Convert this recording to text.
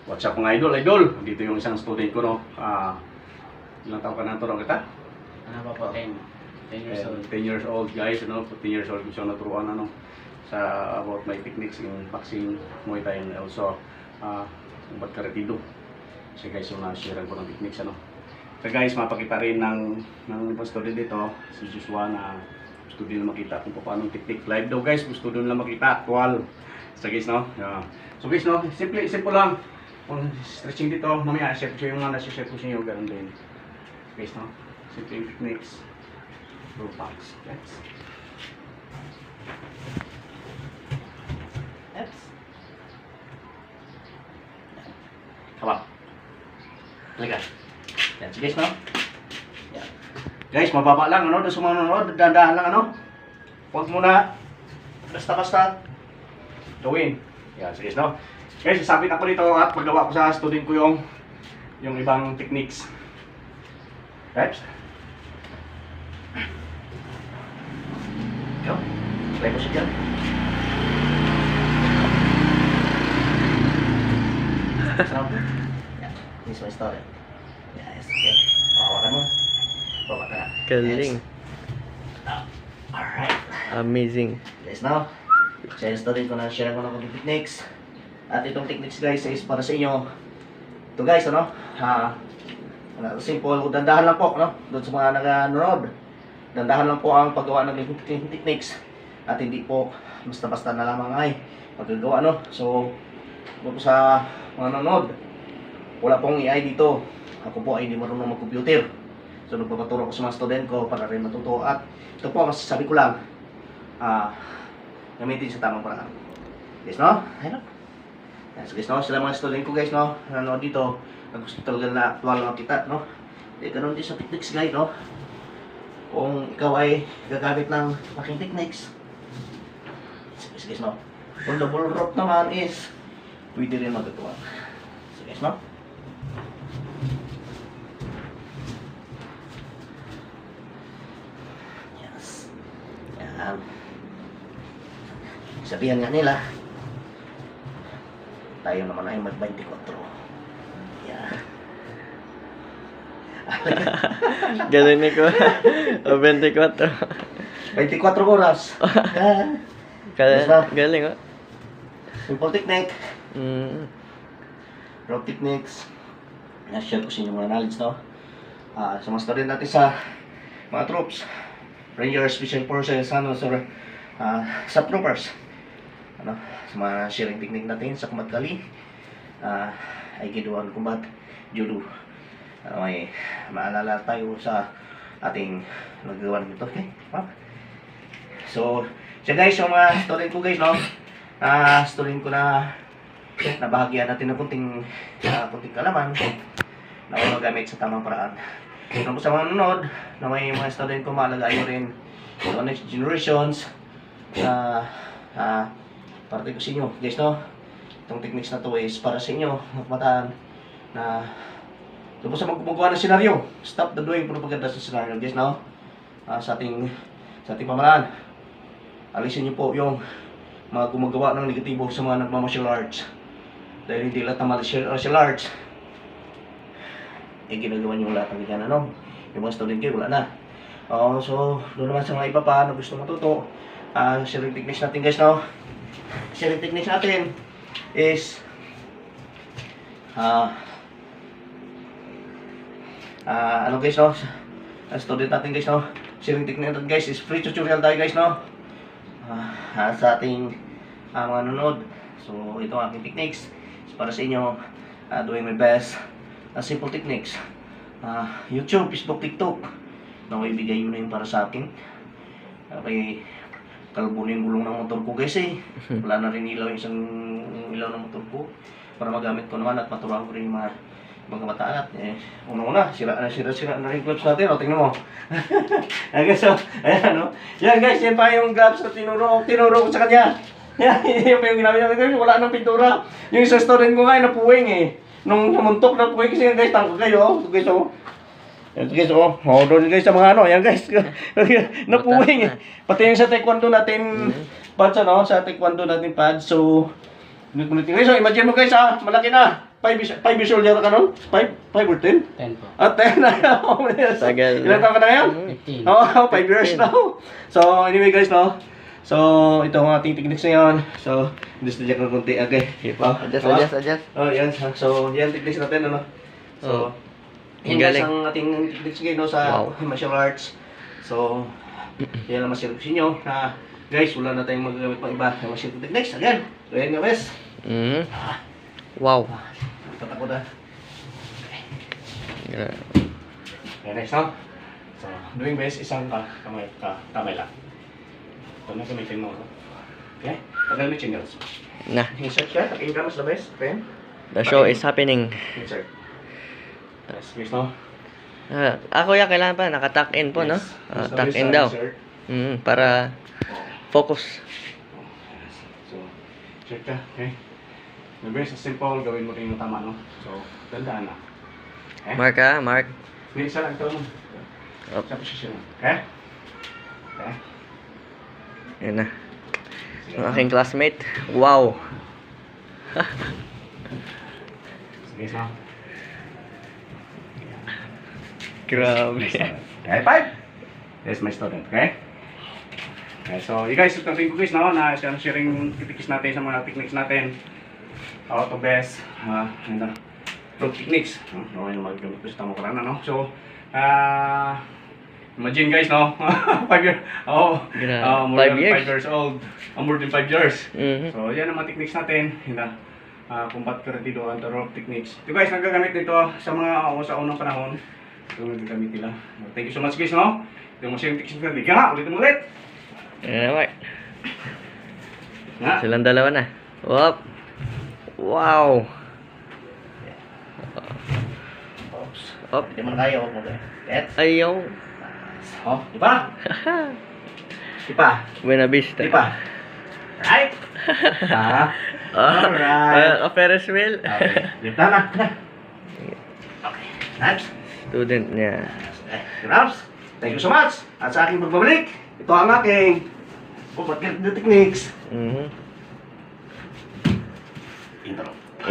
What's up mga idol? Dito yung isang student ko, no? Ilang taon ka na turo kita? Ano pa po? 10 years old. 10 years old guys, 10 years old ko siya naturuan sa about my techniques in boxing, Muay Thai, and also ubat karatido. So guys, yung na-share ko ng techniques, So guys, mapakita rin ng ibang student dito, si Joshua, na gusto din na makita kung paano yung technique. Live daw guys, gusto din na makita, actual. So guys, So guys, simple lang. Kung stretching dito, mamaya share ko yung nasi-share ko sa inyo, ganun din. Guys, simple yung techniques. Low box, guys. Hawak. Halika. Yan, so guys, Yan. Guys, mababa lang, doon sa mga nanonood, dandahan lang, Huwag muna, basta-basta, gawin. Yan, so guys, Guys, sasabit ako dito at paggawa ko sa student ko yung ibang techniques. Right? Ikaw, try ko siya dyan. Yeah, this is my story. Yes, okay. Hawakan mo. Bawa ka na. Galing. Yes. Alright. Amazing. Guys, share student ko na share ko ng konting techniques. At itong techniques guys is para sa inyo. Ito guys, simple, dandahan lang po, doon sa mga nanonood. Dandahan lang po ang paggawa ng techniques. At hindi po basta-basta na lamang ay magagawa, So, po sa mga nanonood, wala pong AI dito. Ako po ay hindi marunong mag-computer. So, nagpapaturo ko sa mga student ko para rin matuto. At ito po, masasabi ko lang, gamitin sa tamang paraan. Guys, Ayun. So guys, sila mga student ko guys, nanonood dito, gusto talaga na actual na kita, ganun din sa techniques guys, Kung ikaw ay gagamit ng aking techniques, guys, kung double rope naman is, pwede rin magagawa. So guys, Yes. Yan. Sabihan nga nila, tayo naman ay mag-24. Yeah. Galing ni ko. O 24. 24 oras. Galing, Simple technique. Rope techniques. Na-share ko sa inyo mga knowledge, sa mga student natin sa mga troops. Rangers, Special Forces, sa troopers. Sa mga sharing technique natin sa Combat Kali, Aikido and Combat Judo. May maalala tayo sa ating nagagawa nito, okay? So guys, yung mga student ko guys, student ko na nabahagyan natin ng kunting kalaman na magamit sa tamang paraan. Kung sa mga nanonood, na may mga student ko maalagayo rin sa next generations, parte ko sa inyo, guys, itong techniques na to is para sa inyo, magmataan na tapos sa magagawa ng senaryo. Stop the doing propaganda sa senaryo, guys, sa ating pamalaan. Alisin niyo po yung mga gumagawa ng negatibo sa mga nagma-martial arts. Dahil hindi lahat ng martial arts ginagawa niyo lahat ng ganyan, yung mga student kayo, wala na. So, doon naman sa mga iba pa na gusto matuto, sharing techniques natin, guys, sharing techniques natin is guys, student natin, guys, sharing technique natin, guys, is free tutorial tayo, guys, sa ating mga nanonood. So ito ang aking techniques is para sa inyo, doing my best, simple techniques. YouTube, Facebook, TikTok, ibigay mo na yung para sa akin. Okay, kalbo na yung gulong ng motor ko, guys, wala na rin ilaw, isang ilaw ng motor ko para magamit ko naman at maturuan ko rin yung mga kabataan. Una-una, sira na rin gloves natin, tingnan mo. Ayan guys, yan guys, yan pa yung gloves na tinuro ko sa kanya. Yan pa yung ginamit namin, wala nang pintura. Yung isa student ko nga, napuwing nung namuntok na puwing kasi guys, tangko kayo, guys, Yan guys, doon guys sa mga yan guys, napuwing Pati yung sa taekwondo natin, pads, sa taekwondo natin pads, so, guys, imagine mo guys, malaki na. 5 years old yata ka nun? 5 or 10? 10 po. At 10 na. Tagal. Ilan taon ka na ngayon? 15. Oo, 5 years now. So, anyway guys, no? So, ito ang ating techniques ngayon. So, just na konti. Okay. Adjust. Oh, yan. So, yan techniques natin, ano? So, yan Ang guys galing. ang ating techniques ngayon, no, sa Wow. martial arts. So, yan ang masyadong sa inyo. Guys, wala na tayong magagamit pang iba. Yung masyadong techniques. Again. So, yan nga, bes. Mhm. Wow. Tatakbo na. Gra- Okay, next, no? So, doing best, isang kamay lang. Ito na gamitin mo. Okay? Tagal mo yung chingles. Na, Insert ka, takin ka mas the best. Pen. the show is happening. Insert. Yes, guys, no? Ako ya kailangan pa naka-tuck in po, no? Yes. Mas the Tuck best, in daw. Insert. Para focus. So, check ka, okay? The best, simple, gawin mo rin yung tama, no? So, dandaan na. Okay? Mark ah, Mark. Hindi, isa lang, ito mo. Up. Sa posisyon. Okay? Okay? Yan na. Ang aking classmate. Wow. Sige, no? Grabe. Okay, 5. There's my student, okay? Okay, so you guys, ito rin ko guys, no? Na sharing techniques natin sa mga techniques natin. How to best, rope techniques. No, yung magagamit ko sa tamang karana, no? So, imagine guys, no? 5 years, Grabe. more 5 than years? 5 years old. More than 5 years. Mhm. So, yan ang mga techniques natin. Combat karatido, anti-rope techniques. Ito guys, nagagamit nito sa mga sa unang panahon. Ito nagagamit nila. Thank you so much guys, no? Ito yung mga techniques natin. Ika nga, ulitin mo ulit. Yan na, Mark. Nga. Silang dalawa na. Wop. Wow. Oops. Up. Hindi mo na kaya, huwag mo kaya. Get. Ayaw. Oh, di ba? Di ba? Buena vista. Di ba? Right? Alright. Ferris wheel. Okay. Lift na. Okay. Next. Student niya. Grabs. Thank you so much. At sa aking pagbabalik, ito ang aking combat techniques. Mhm. Intro.